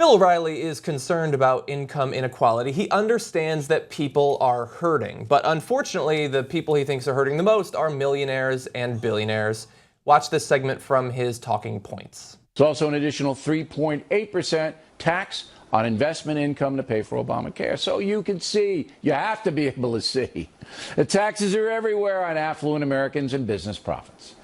Bill O'Reilly is concerned about income inequality. He understands that people are hurting, but unfortunately, the people he thinks are hurting the most are millionaires and billionaires. Watch this segment from his talking points. There's also an additional 3.8% tax on investment income to pay for Obamacare. So you can see, you have to be able to see, the taxes are everywhere on affluent Americans and business profits.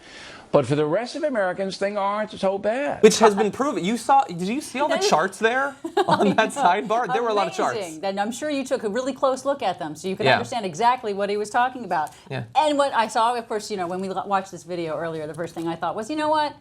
But for the rest of Americans, things aren't so bad. Which has been proven. Did you see all the charts there on that sidebar? There were a lot of charts. And I'm sure you took a really close look at them so you could understand exactly what he was talking about. Yeah. And what I saw, of course, when we watched this video earlier, the first thing I thought was, you know what?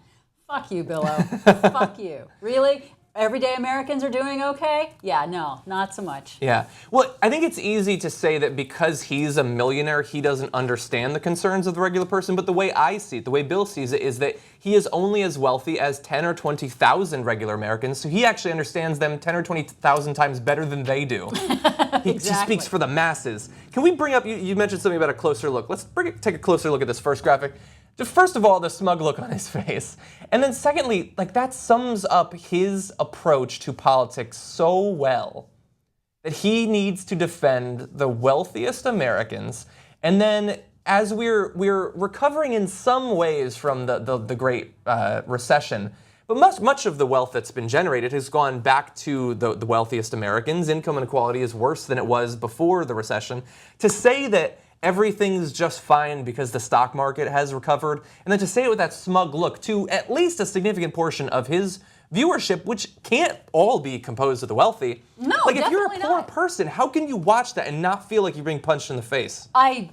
Fuck you, Billo. Fuck you. Really? Everyday Americans are doing okay? Yeah, no, not so much. Yeah. Well, I think it's easy to say that because he's a millionaire, he doesn't understand the concerns of the regular person. But the way I see it, the way Bill sees it, is that he is only as wealthy as 10 or 20,000 regular Americans. So he actually understands them 10 or 20,000 times better than they do. He speaks for the masses. Can we bring up, you mentioned something about a closer look. Let's take a closer look at this first graphic. Just first of all, the smug look on his face. And then secondly, that sums up his approach to politics so well that he needs to defend the wealthiest Americans. And then as we're recovering in some ways from the Great Recession, but much of the wealth that's been generated has gone back to the wealthiest Americans. Income inequality is worse than it was before the recession. To say that everything's just fine because the stock market has recovered, and then to say it with that smug look to at least a significant portion of his viewership, which can't all be composed of the wealthy. No, if you're a poor person, how can you watch that and not feel like you're being punched in the face?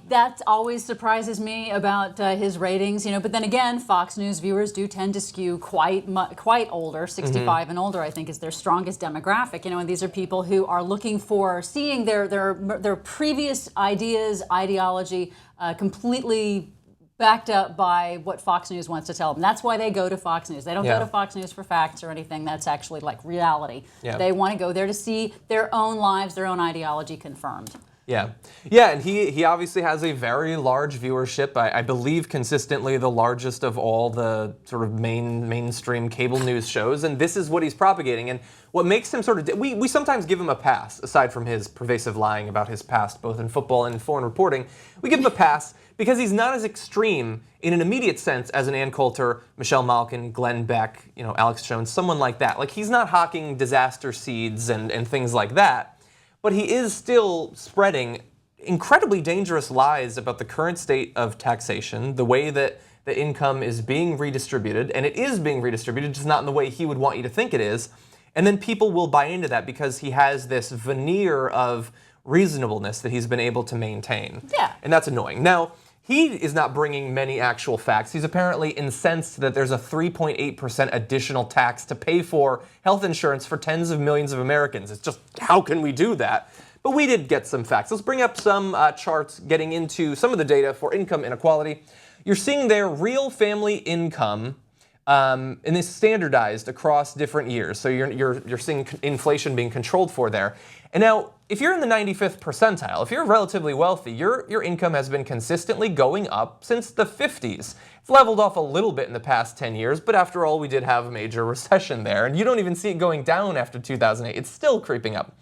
That always surprises me about his ratings, But then again, Fox News viewers do tend to skew quite older. 65 and older, I think, is their strongest demographic. And these are people who are looking for seeing their previous ideology completely backed up by what Fox News wants to tell them. That's why they go to Fox News. They don't go to Fox News for facts or anything that's actually like reality. Yeah. They want to go there to see their own lives, their own ideology confirmed. Yeah, and he obviously has a very large viewership. I believe consistently the largest of all the sort of mainstream cable news shows, and this is what he's propagating. And what makes him we sometimes give him a pass, aside from his pervasive lying about his past, both in football and foreign reporting. We give him a pass because he's not as extreme in an immediate sense as an Ann Coulter, Michelle Malkin, Glenn Beck, Alex Jones, someone like that. Like, he's not hawking disaster seeds and things like that. But he is still spreading incredibly dangerous lies about the current state of taxation, the way that the income is being redistributed, and it is being redistributed, just not in the way he would want you to think it is. And then people will buy into that because he has this veneer of reasonableness that he's been able to maintain. Yeah. And that's annoying. Now, he is not bringing many actual facts. He's apparently incensed that there's a 3.8% additional tax to pay for health insurance for tens of millions of Americans. It's just, how can we do that? But we did get some facts. Let's bring up some charts getting into some of the data for income inequality. You're seeing there real family income, and it's standardized across different years. So you're seeing inflation being controlled for there. And now, if you're in the 95th percentile, if you're relatively wealthy, your income has been consistently going up since the 50s. It's leveled off a little bit in the past 10 years, but after all, we did have a major recession there, and you don't even see it going down after 2008. It's still creeping up.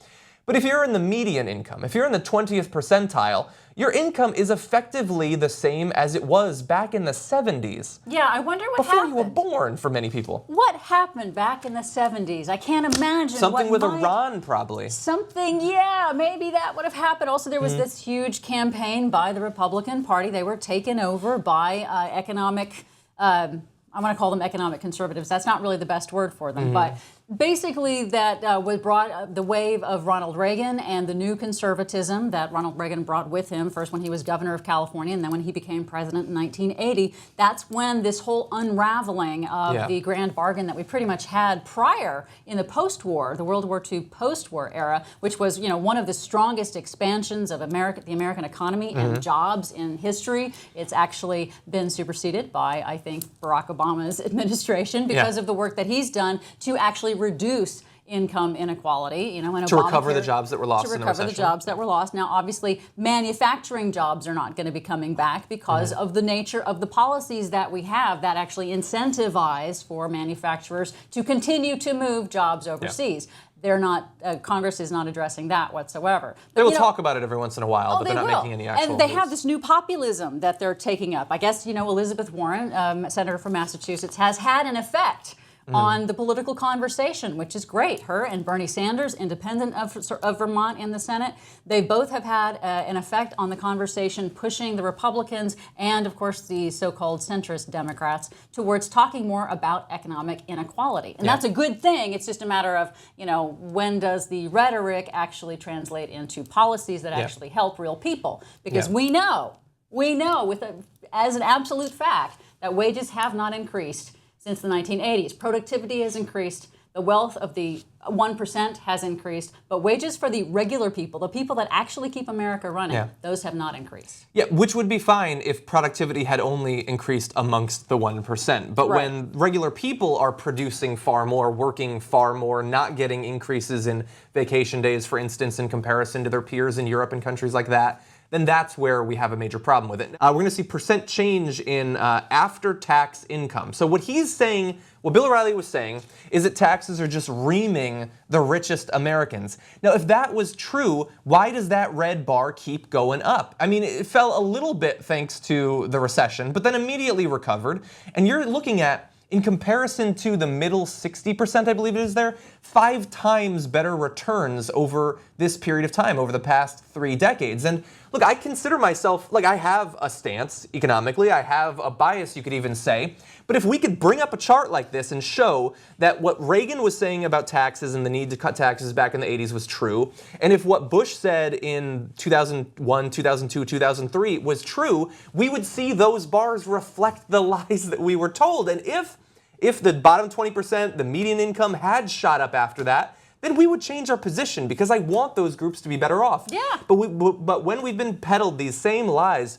But if you're in the median income, if you're in the 20th percentile, your income is effectively the same as it was back in the 70s. Yeah, I wonder what before happened. You were born, for many people. What happened back in the 70s? I can't imagine. Something with Iran, probably. Something, yeah, maybe that would have happened. Also, there was this huge campaign by the Republican Party. They were taken over by economic, I want to call them economic conservatives. That's not really the best word for them, but basically that was brought the wave of Ronald Reagan and the new conservatism that Ronald Reagan brought with him, first when he was governor of California and then when he became president in 1980. That's when this whole unraveling of the grand bargain that we pretty much had prior in the post-war, the World War II post-war era, which was one of the strongest expansions of the American economy and jobs in history. It's actually been superseded by, I think, Barack Obama's administration because of the work that he's done to actually reduce income inequality. You know, and to recover the Obamacare- jobs that were lost to in the recover the recession. jobs that were lost. Now, obviously, manufacturing jobs are not going to be coming back because of the nature of the policies that we have that actually incentivize for manufacturers to continue to move jobs overseas. They're not. Congress is not addressing that whatsoever. They will you know, talk about it every once in a while, but they they're not will. making any actual And they moves. have this new populism that they're taking up. I guess, you know, Elizabeth Warren, Senator from Massachusetts, has had an effect on the political conversation, which is great. Her and Bernie Sanders, independent of Vermont in the Senate, they both have had an effect on the conversation, pushing the Republicans and, of course, the so-called centrist Democrats towards talking more about economic inequality. And that's a good thing. It's just a matter of, you know, when does the rhetoric actually translate into policies that actually help real people? Because we know as an absolute fact that wages have not increased since the 1980s. Productivity has increased. The wealth of the 1% has increased. But wages for the regular people, the people that actually keep America running, those have not increased. Yeah, which would be fine if productivity had only increased amongst the 1%. But when regular people are producing far more, working far more, not getting increases in vacation days, for instance, in comparison to their peers in Europe and countries like that, then that's where we have a major problem with it. We're going to see percent change in after-tax income. So what he's saying, what Bill O'Reilly was saying, is that taxes are just reaming the richest Americans. Now, if that was true, why does that red bar keep going up? I mean, it fell a little bit thanks to the recession, but then immediately recovered. And you're looking at, in comparison to the middle 60%, I believe it is there, 5 times better returns over this period of time, over the past 3 decades. And look, I consider myself, like, I have a stance economically, I have a bias, you could even say, but if we could bring up a chart like this and show that what Reagan was saying about taxes and the need to cut taxes back in the 80s was true, and if what Bush said in 2001, 2002, 2003 was true, we would see those bars reflect the lies that we were told. And if the bottom 20%, the median income had shot up after that, then we would change our position because I want those groups to be better off. Yeah. But when we've been peddled these same lies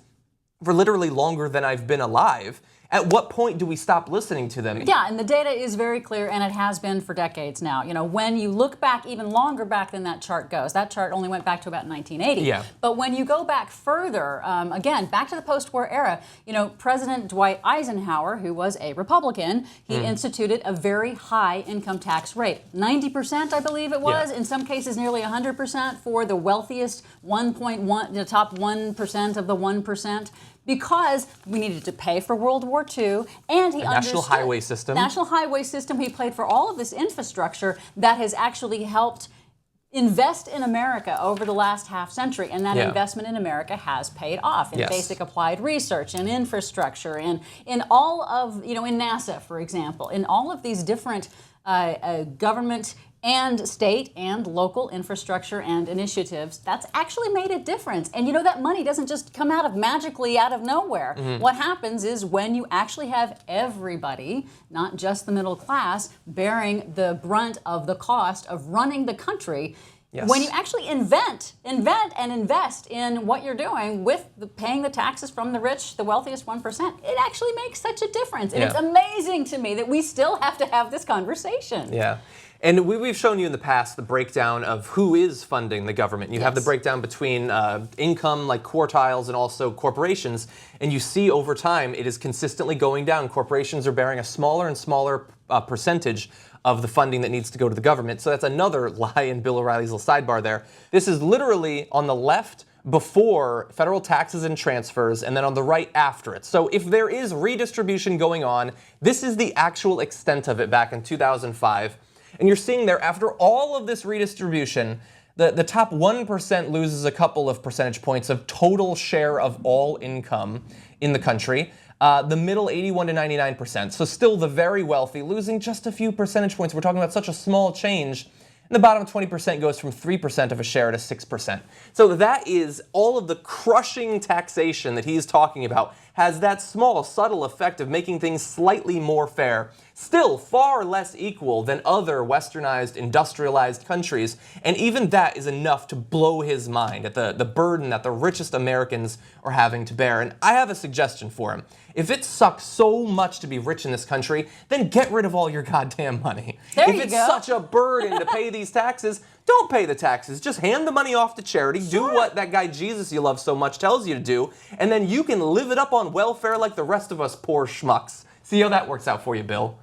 for literally longer than I've been alive, at what point do we stop listening to them? Yeah, and the data is very clear, and it has been for decades now. You know, when you look back, even longer back than that chart goes, that chart only went back to about 1980. Yeah. But when you go back further, again, back to the post-war era, you know, President Dwight Eisenhower, who was a Republican, he instituted a very high income tax rate. 90%, I believe it was, in some cases nearly 100% for the wealthiest 1.1, the top 1% of the 1%. Because we needed to pay for World War II, and he understood national highway system. National highway system. He paid for all of this infrastructure that has actually helped invest in America over the last half century, and that investment in America has paid off in basic applied research and infrastructure, and in all of, you know, in NASA, for example, in all of these different government and state and local infrastructure and initiatives, that's actually made a difference. And you know, that money doesn't just come magically out of nowhere. What happens is when you actually have everybody, not just the middle class, bearing the brunt of the cost of running the country, when you actually invent and invest in what you're doing with paying the taxes from the rich, the wealthiest 1%, it actually makes such a difference. And it's amazing to me that we still have to have this conversation. Yeah. And we've shown you in the past the breakdown of who is funding the government. You have the breakdown between income, like quartiles, and also corporations. And you see over time it is consistently going down. Corporations are bearing a smaller and smaller percentage of the funding that needs to go to the government. So that's another lie in Bill O'Reilly's little sidebar there. This is literally on the left before federal taxes and transfers, and then on the right after it. So if there is redistribution going on, this is the actual extent of it back in 2005. And you're seeing there, after all of this redistribution, the top 1% loses a couple of percentage points of total share of all income in the country. The middle 81 to 99%. So still the very wealthy losing just a few percentage points. We're talking about such a small change. And the bottom 20% goes from 3% of a share to 6%. So that is all of the crushing taxation that he's talking about has that small, subtle effect of making things slightly more fair. Still far less equal than other westernized, industrialized countries, and even that is enough to blow his mind at the burden that the richest Americans are having to bear. And I have a suggestion for him. If it sucks so much to be rich in this country, then get rid of all your goddamn money. There if you it's go. such a burden to pay these taxes, don't pay the taxes. Just hand the money off to charity. Sure. Do what that guy Jesus you love so much tells you to do, and then you can live it up on welfare like the rest of us poor schmucks. See how that works out for you, Bill.